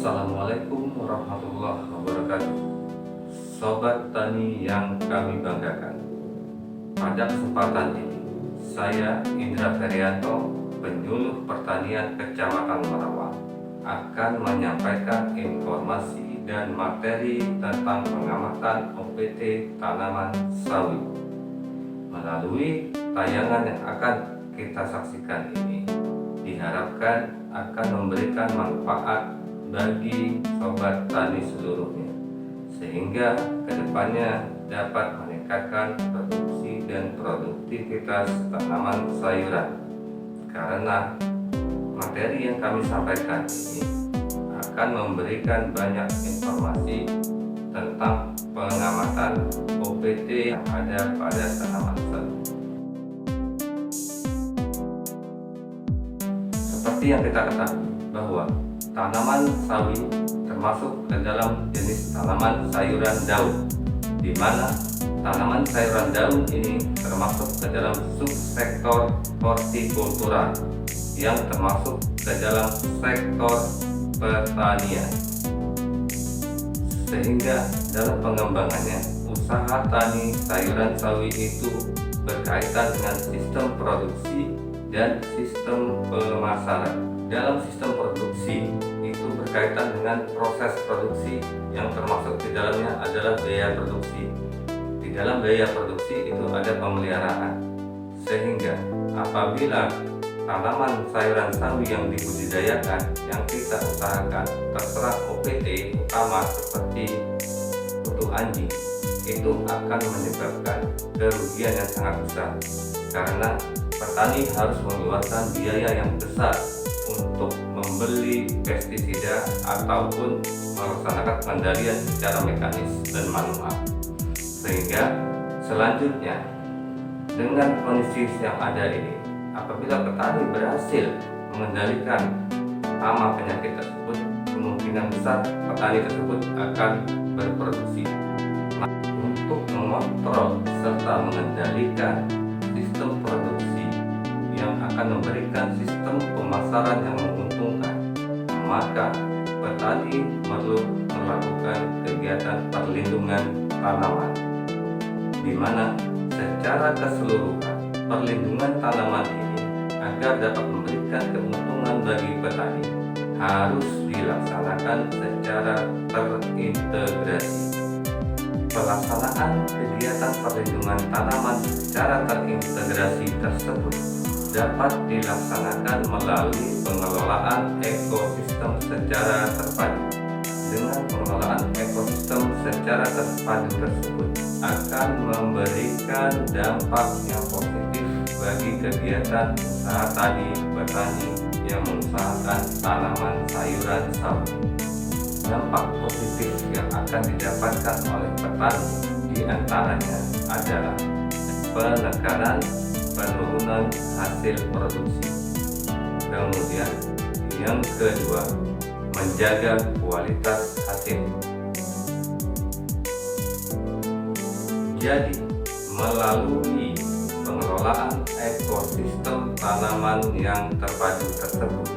Assalamualaikum warahmatullahi wabarakatuh. Sobat Tani yang kami banggakan, pada kesempatan ini saya Indra Ferianto, penyuluh pertanian Kecamatan Merawang, akan menyampaikan informasi dan materi tentang pengamatan OPT tanaman sawi. Melalui tayangan yang akan kita saksikan ini diharapkan akan memberikan manfaat bagi sobat tani seluruhnya, sehingga kedepannya dapat meningkatkan produksi dan produktivitas tanaman sayuran. Karena materi yang kami sampaikan ini akan memberikan banyak informasi tentang pengamatan OPT yang ada pada tanaman sawi. Seperti yang kita ketahui bahwa tanaman sawi termasuk ke dalam jenis tanaman sayuran daun, di mana tanaman sayuran daun ini termasuk ke dalam subsektor hortikultura yang termasuk ke dalam sektor pertanian. Sehingga dalam pengembangannya, usaha tani sayuran sawi itu berkaitan dengan sistem produksi dan sistem pemasaran. Dalam sistem produksi itu berkaitan dengan proses produksi yang termasuk di dalamnya adalah biaya produksi. Di dalam biaya produksi itu ada pemeliharaan. Sehingga apabila tanaman sayuran sawi yang dibudidayakan, yang kita usahakan terserap OPT utama seperti kutu anjing, itu akan menyebabkan kerugian yang sangat besar, karena petani harus mengeluarkan biaya yang besar untuk membeli pestisida ataupun melaksanakan pengendalian secara mekanis dan manual. Sehingga selanjutnya dengan kondisi yang ada ini, apabila petani berhasil mengendalikan hama penyakit tersebut, kemungkinan besar petani tersebut akan berproduksi. Untuk mengontrol serta mengendalikan sistem produksi yang akan memberikan sistem pemasaran yang menguntungkan, maka petani perlu melakukan kegiatan perlindungan tanaman, di mana secara keseluruhan perlindungan tanaman ini agar dapat memberikan keuntungan bagi petani harus dilaksanakan secara terintegrasi. Pelaksanaan kegiatan perlindungan tanaman secara terintegrasi tersebut dapat dilaksanakan melalui pengelolaan ekosistem secara terpadu. Dengan pengelolaan ekosistem secara terpadu tersebut akan memberikan dampak yang positif bagi kegiatan usaha tani petani yang mengusahakan tanaman sayuran sawi. Dampak positif yang akan didapatkan oleh petani diantaranya adalah penekanan penurunan hasil produksi. Kemudian yang kedua, menjaga kualitas hasil. Jadi melalui pengelolaan ekosistem tanaman yang terpadu tersebut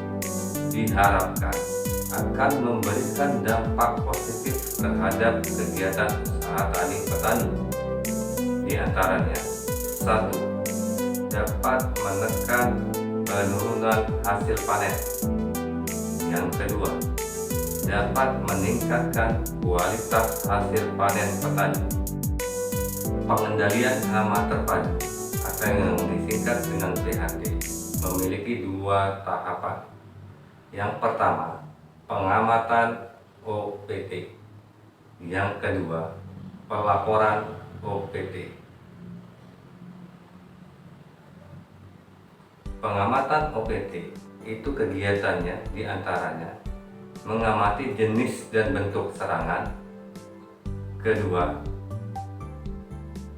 diharapkan akan memberikan dampak positif terhadap kegiatan usaha tani petani. Di antaranya, 1. Dapat menekan penurunan hasil panen. Yang kedua, dapat meningkatkan kualitas hasil panen petani. Pengendalian hama terpadu atau yang disingkat dengan PHT memiliki dua tahapan. Yang pertama, pengamatan OPT. Yang kedua, pelaporan OPT. Pengamatan OPT itu kegiatannya diantaranya mengamati jenis dan bentuk serangan. Kedua,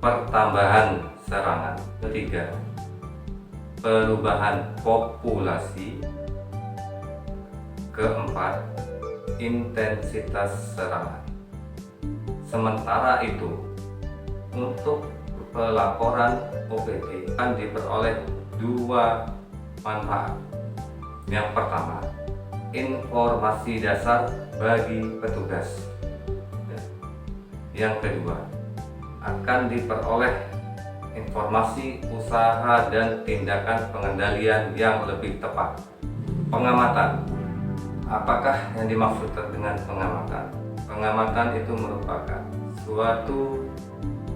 pertambahan serangan. Ketiga, perubahan populasi. Keempat, intensitas serangan. Sementara itu, untuk pelaporan OPT akan diperoleh dua manfaat. Yang pertama, informasi dasar bagi petugas. Yang kedua, akan diperoleh informasi usaha dan tindakan pengendalian yang lebih tepat. Pengamatan. Apakah yang dimaksud dengan pengamatan? Pengamatan itu merupakan suatu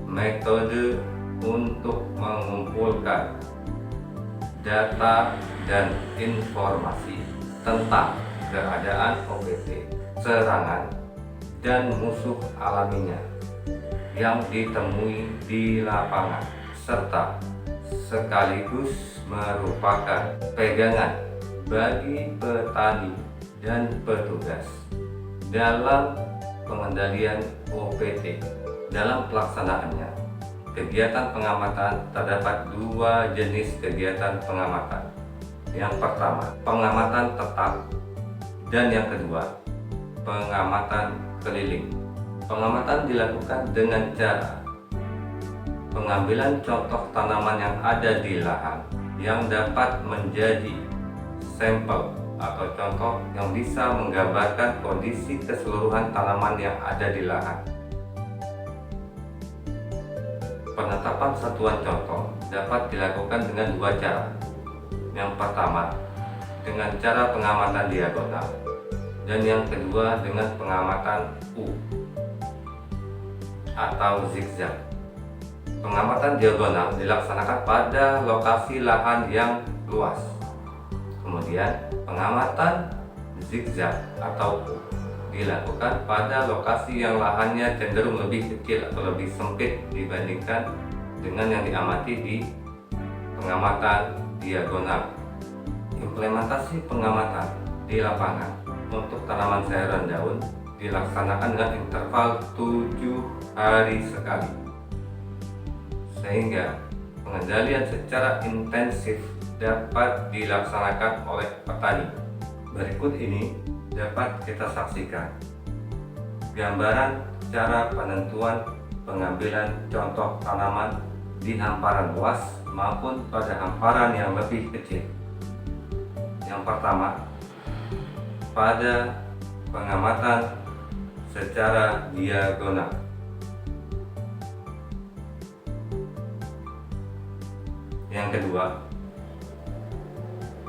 metode untuk mengumpulkan data dan informasi tentang keadaan OPT, serangan, dan musuh alaminya yang ditemui di lapangan, serta sekaligus merupakan pegangan bagi petani dan petugas dalam pengendalian OPT. Dalam pelaksanaannya, kegiatan pengamatan terdapat dua jenis kegiatan pengamatan. Yang pertama, pengamatan tetap, dan yang kedua, pengamatan keliling. Pengamatan dilakukan dengan cara pengambilan contoh tanaman yang ada di lahan yang dapat menjadi sampel atau contoh yang bisa menggambarkan kondisi keseluruhan tanaman yang ada di lahan. Penetapan satuan contoh dapat dilakukan dengan dua cara. Yang pertama, dengan cara pengamatan diagonal, dan yang kedua dengan pengamatan U atau zigzag. Pengamatan diagonal dilaksanakan pada lokasi lahan yang luas. Kemudian pengamatan zigzag atau U dilakukan pada lokasi yang lahannya cenderung lebih kecil atau lebih sempit dibandingkan dengan yang diamati di pengamatan diagonal. Implementasi pengamatan di lapangan untuk tanaman sayuran daun dilaksanakan dengan interval 7 hari sekali, sehingga pengendalian secara intensif dapat dilaksanakan oleh petani. Berikut ini dapat kita saksikan gambaran cara penentuan pengambilan contoh tanaman di hamparan luas maupun pada hamparan yang lebih kecil. Yang pertama, pada pengamatan secara diagonal. Yang kedua,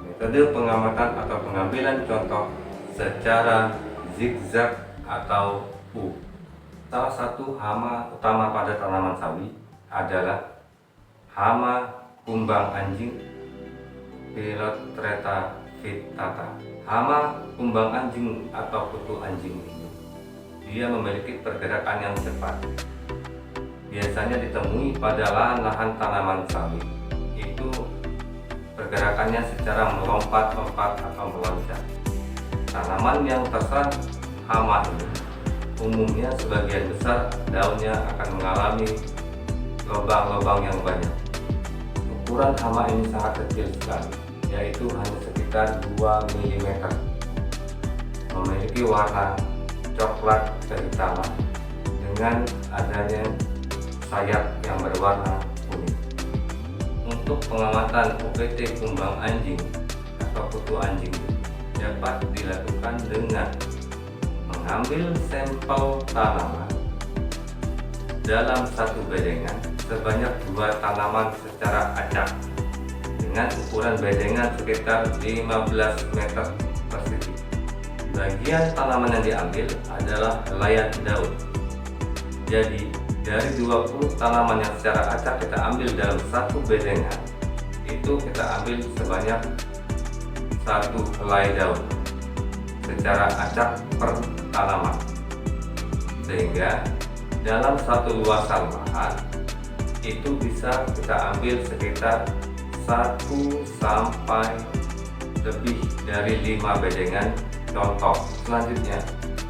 metode pengamatan atau pengambilan contoh secara zigzag atau U. Salah satu hama utama pada tanaman sawi adalah hama kumbang anjing Pilotreta vittata. Hama kumbang anjing atau kutu anjing ini, dia memiliki pergerakan yang cepat. Biasanya ditemui pada lahan-lahan tanaman sawi. Itu pergerakannya secara melompat-lompat atau meloncat. Tanaman yang terserang hama ini umumnya sebagian besar daunnya akan mengalami lubang-lubang yang banyak. Ukuran hama ini sangat kecil sekali, yaitu hanya sekitar 2 mm. Memiliki warna coklat kehitaman dengan adanya sayap yang berwarna kuning. Untuk pengamatan OPT kumbang anjing atau kutu anjing dapat dilakukan dengan mengambil sampel tanaman dalam satu bedengan sebanyak 2 tanaman secara acak dengan ukuran bedengan sekitar 15 meter persegi. Bagian tanaman yang diambil adalah helaian daun. Jadi dari 20 tanaman yang secara acak kita ambil dalam satu bedengan, itu kita ambil sebanyak 1 helai daun secara acak per tanaman, sehingga dalam satu luasan lahan itu bisa kita ambil sekitar 1 sampai lebih dari 5 bedengan contoh. Selanjutnya,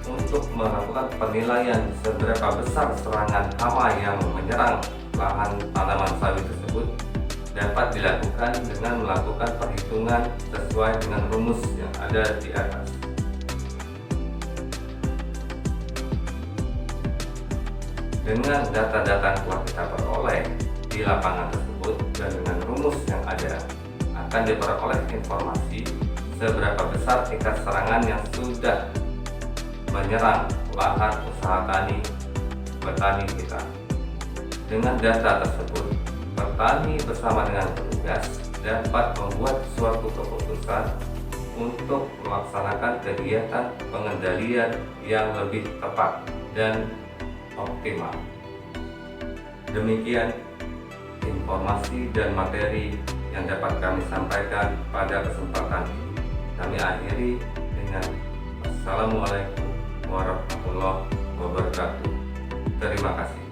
untuk melakukan penilaian seberapa besar serangan hama yang menyerang lahan tanaman sawi tersebut dapat dilakukan dengan melakukan perhitungan sesuai dengan rumus yang ada di atas. Dengan data-data yang telah kita peroleh di lapangan tersebut dan dengan rumus yang ada, akan diperoleh informasi seberapa besar tingkat serangan yang sudah menyerang lahan usaha petani kita. Dengan data tersebut, petani bersama dengan petugas dapat membuat suatu keputusan untuk melaksanakan kegiatan pengendalian yang lebih tepat dan optimal. Demikian informasi dan materi yang dapat kami sampaikan pada kesempatan ini. Kami akhiri dengan Assalamualaikum warahmatullahi wabarakatuh. Terima kasih.